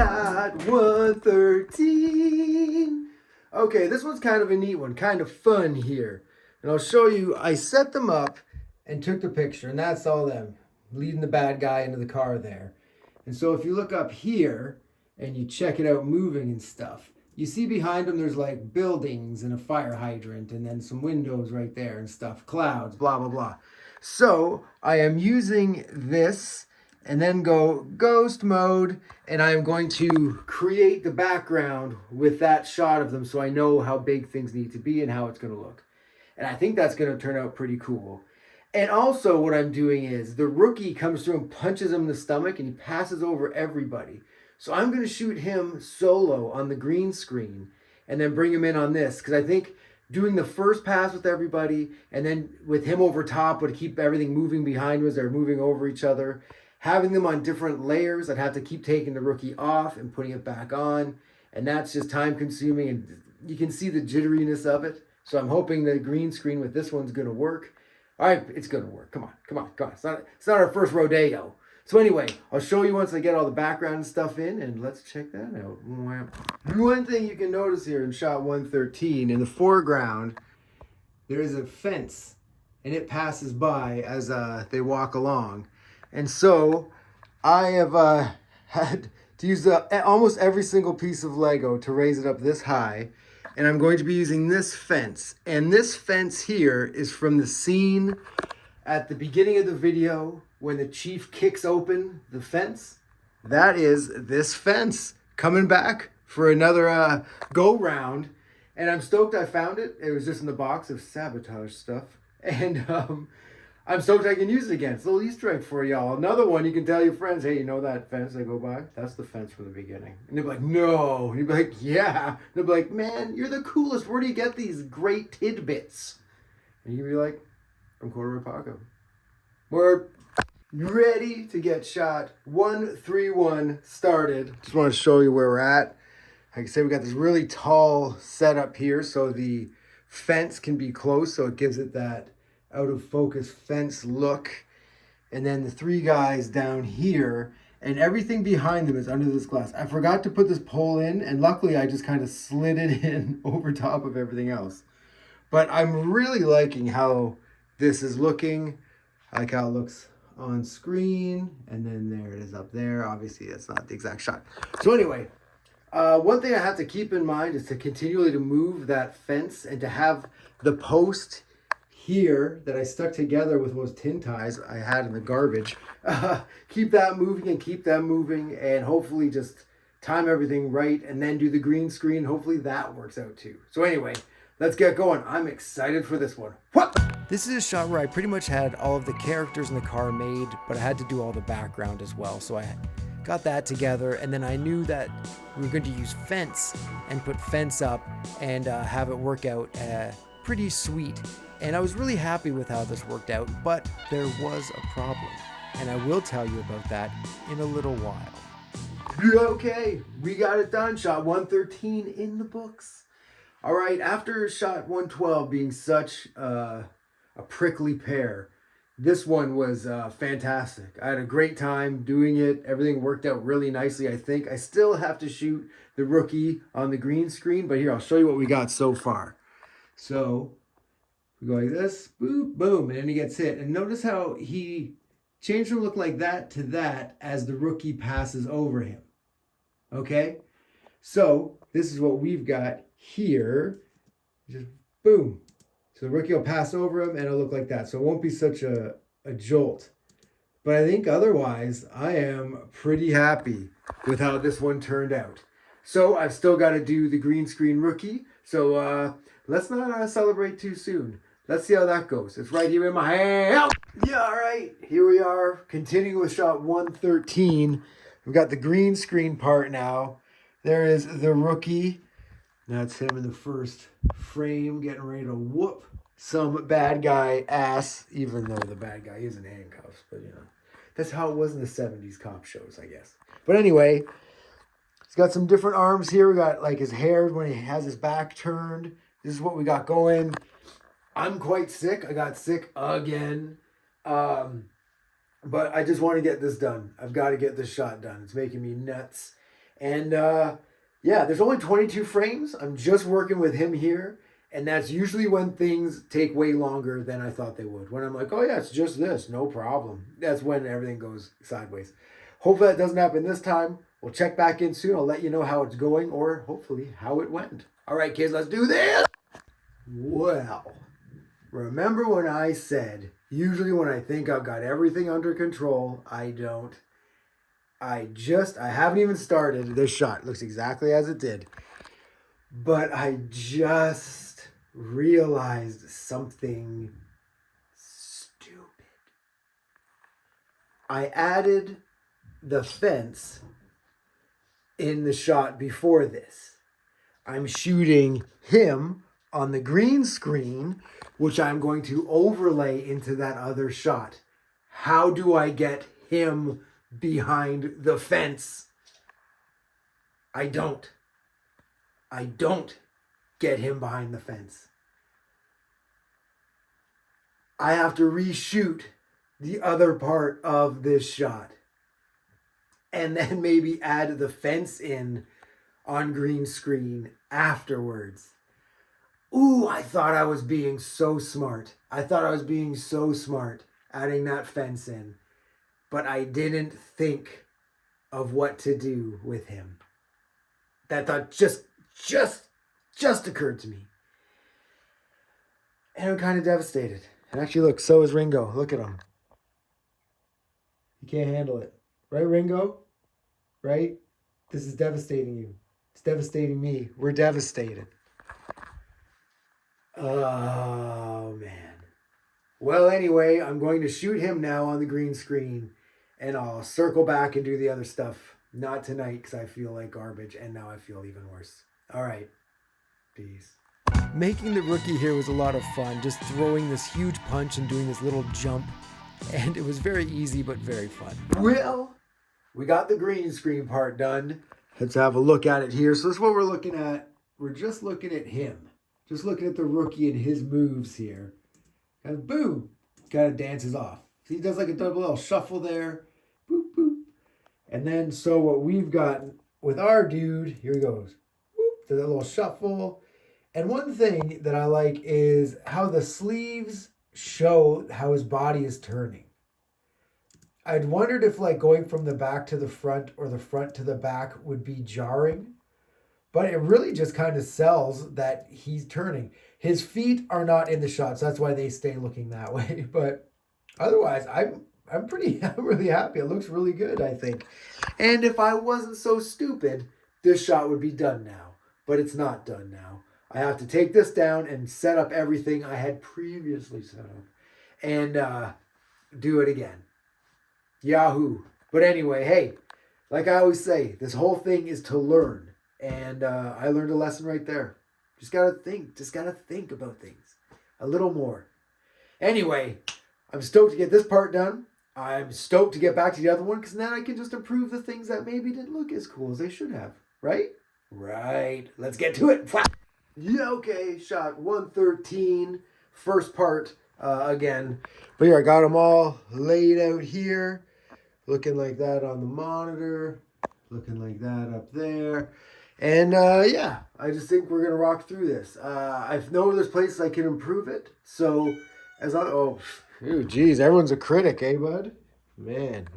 Shot 113. Okay, this one's kind of a neat one, kind of fun here. And I'll show you, I set them up and took the picture, and that's all them, leading the bad guy into the car there. And so if you look up here and you check it out moving and stuff, you see behind them there's like buildings and a fire hydrant and then some windows right there and stuff, clouds, blah, blah, blah. So I am using this and then go ghost mode, and I'm going to create the background with that shot of them so I know how big things need to be and how it's going to look. And I think that's going to turn out pretty cool. And also what I'm doing is the rookie comes through and punches him in the stomach and he passes over everybody. So I'm going to shoot him solo on the green screen and then bring him in on this, because I think doing the first pass with everybody and then with him over top would keep everything moving behind us. They're moving over each other. Having them on different layers, I'd have to keep taking the rookie off and putting it back on. And that's just time consuming, and you can see the jitteriness of it. So I'm hoping the green screen with this one's going to work. All right, it's going to work. Come on, come on, come on. It's not our first rodeo. So anyway, I'll show you once I get all the background stuff in, and let's check that out. One thing you can notice here in shot 113, in the foreground, there is a fence, and it passes by as they walk along. And so I have had to use almost every single piece of Lego to raise it up this high. And I'm going to be using this fence. And this fence here is from the scene at the beginning of the video when the chief kicks open the fence. That is this fence coming back for another go round. And I'm stoked I found it. It was just in the box of Sabotage stuff. And I'm stoked I can use it again. It's a little Easter egg for y'all. Another one, you can tell your friends, hey, you know that fence I go by? That's the fence from the beginning. And they'll be like, no. And you'll be like, yeah. And they'll be like, man, you're the coolest. Where do you get these great tidbits? And you'll be like, from Quarter Paco. We're ready to get shot 131 started. Just want to show you where we're at. Like I said, we got this really tall setup here so the fence can be close, so it gives it that out of focus fence look. And then the three guys down here, and everything behind them is under this glass. I forgot to put this pole in, and luckily I just kind of slid it in over top of everything else. But I'm really liking how this is looking. I like how it looks on screen, and then there it is up there. Obviously that's not the exact shot. So anyway, one thing I have to keep in mind is to continually to move that fence and to have the post here that I stuck together with those tin ties I had in the garbage. Keep that moving and hopefully just time everything right and then do the green screen. Hopefully that works out too. So anyway, let's get going. I'm excited for this one. What? This is a shot where I pretty much had all of the characters in the car made, but I had to do all the background as well. So I got that together, and then I knew that we were going to use fence and put fence up and have it work out pretty sweet. And I was really happy with how this worked out, but there was a problem. And I will tell you about that in a little while. Okay, we got it done. Shot 113 in the books. All right, after shot 112 being such a prickly pear, this one was fantastic. I had a great time doing it. Everything worked out really nicely, I think. I still have to shoot the rookie on the green screen, but here, I'll show you what we got so far. So we go like this, boop, boom, and then he gets hit. And notice how he changed from look like that to that as the rookie passes over him. Okay? So this is what we've got here. Just boom. So the rookie will pass over him and it'll look like that. So it won't be such a jolt. But I think otherwise, I am pretty happy with how this one turned out. So I've still got to do the green screen rookie. So let's not celebrate too soon. Let's see how that goes. It's right here in my hand. Yeah, all right. Here we are. Continuing with shot 113. We've got the green screen part now. There is the rookie. That's him in the first frame getting ready to whoop some bad guy ass, even though the bad guy is in handcuffs. But, you know, that's how it was in the 70s cop shows, I guess. But anyway, he's got some different arms here. We got like his hair when he has his back turned. This is what we got going. I'm quite sick. I got sick again. But I just want to get this done. I've got to get this shot done. It's making me nuts. And yeah, there's only 22 frames. I'm just working with him here. And that's usually when things take way longer than I thought they would. When I'm like, oh yeah, it's just this, no problem. That's when everything goes sideways. Hopefully that doesn't happen this time. We'll check back in soon. I'll let you know how it's going or hopefully how it went. All right, kids, let's do this. Well, remember when I said, usually when I think I've got everything under control, I don't. I haven't even started. This shot looks exactly as it did. But I just realized something stupid. I added the fence in the shot before this. I'm shooting him on the green screen, which I'm going to overlay into that other shot. How do I get him behind the fence? I don't get him behind the fence. I have to reshoot the other part of this shot and then maybe add the fence in on green screen afterwards. Ooh, I thought I was being so smart. Adding that fence in. But I didn't think of what to do with him. That thought just occurred to me. And I'm kind of devastated. And actually, look, so is Ringo. Look at him. He can't handle it. Right, Ringo? Right? This is devastating you. It's devastating me. We're devastated. Oh, man. Well, anyway, I'm going to shoot him now on the green screen. And I'll circle back and do the other stuff. Not tonight because I feel like garbage. And now I feel even worse. All right. Peace. Making the rookie here was a lot of fun. Just throwing this huge punch and doing this little jump. And it was very easy, but very fun. Well, we got the green screen part done. Let's have a look at it here. So this is what we're looking at. We're just looking at him. Just looking at the rookie and his moves here. And boom, kind of dances off. So he does like a double little shuffle there. Boop, boop. And then, so what we've got with our dude, here he goes. Boop, does a little shuffle. And one thing that I like is how the sleeves show how his body is turning. I'd wondered if like going from the back to the front or the front to the back would be jarring. But it really just kind of sells that he's turning. His feet are not in the shot, so that's why they stay looking that way. But otherwise, I'm really happy. It looks really good, I think. And if I wasn't so stupid, this shot would be done now. But it's not done now. I have to take this down and set up everything I had previously set up. And do it again. Yahoo. But anyway, hey, like I always say, this whole thing is to learn. And I learned a lesson right there. Just gotta think about things a little more. Anyway, I'm stoked to get this part done. I'm stoked to get back to the other one because then I can just improve the things that maybe didn't look as cool as they should have. Right? Right. Let's get to it. Yeah, okay. Shot 113. First part again. But here, I got them all laid out here. Looking like that on the monitor. Looking like that up there. And yeah, I just think we're going to rock through this. I know there's places I can improve it. So, geez, everyone's a critic, eh, bud? Man.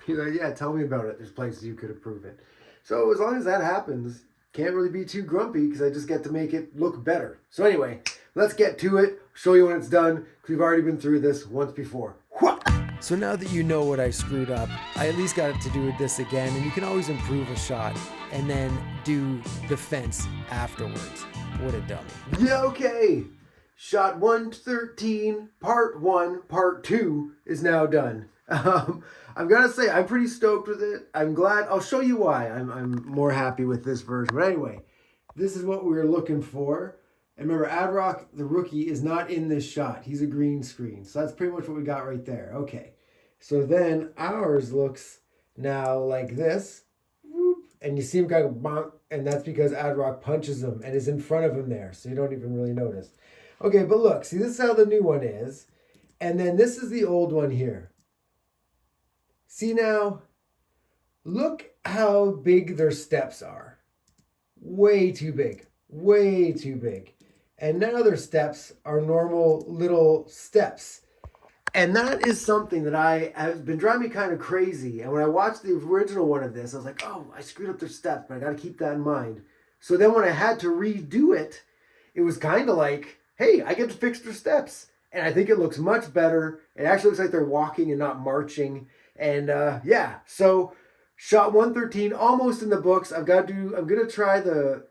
You're like, yeah, tell me about it. There's places you could improve it. So, as long as that happens, can't really be too grumpy because I just get to make it look better. So, anyway, let's get to it. Show you when it's done because we've already been through this once before. So now that you know what I screwed up, I at least got to do this again, and you can always improve a shot and then do the fence afterwards. What a dummy. Yeah, okay. Shot 113, part 1, part 2 is now done. I'm going to say I'm pretty stoked with it. I'm glad. I'll show you why I'm more happy with this version. But anyway, this is what we were looking for. And remember, Adrock, the rookie, is not in this shot. He's a green screen. So that's pretty much what we got right there. Okay. So then ours looks now like this. And you see him kind of bonk. And that's because Adrock punches him and is in front of him there. So you don't even really notice. Okay, but look. See, this is how the new one is. And then this is the old one here. See now? Look how big their steps are. Way too big. Way too big. And none of their steps are normal little steps. And that is something that I has been driving me kind of crazy. And when I watched the original one of this, I was like, oh, I screwed up their steps, but I got to keep that in mind. So then when I had to redo it, it was kind of like, hey, I get to fix their steps. And I think it looks much better. It actually looks like they're walking and not marching. And yeah, so shot 113, almost in the books. I'm gonna try the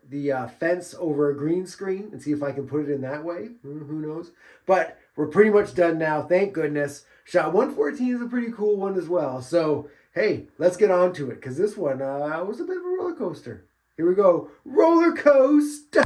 fence over a green screen and see if I can put it in that way. Who knows? But we're pretty much done now, thank goodness. Shot 114 is a pretty cool one as well. So hey, let's get on to it, because this one was a bit of a roller coaster. Here we go, roller coaster.